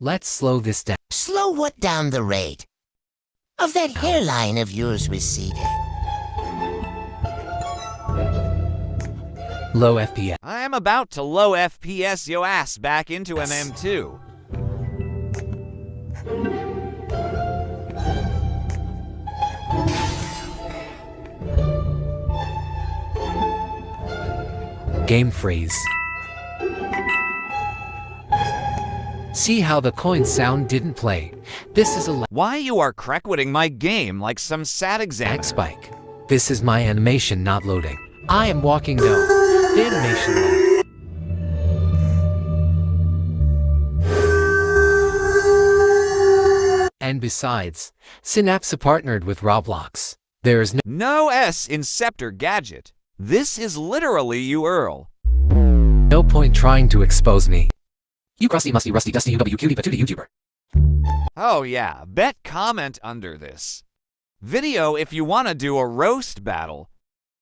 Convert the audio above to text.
Let's slow this down. Slow what down the rate of that hairline of yours receding. Low FPS. I am about to low FPS yo ass back into MM2. Game freeze. See how the coin sound didn't play? This is a Why you are crackwooding my game like some sad lag examiner? spike. This is my animation not loading. I am walking no. The animation lag. And besides, Synapse partnered with Roblox. There is No S in Scepter Gadget. This is literally you Earl. no point trying to expose me. You crusty musty rusty dusty UW cutie patootie YouTuber. Oh yeah, bet comment under this video if you wanna do a roast battle.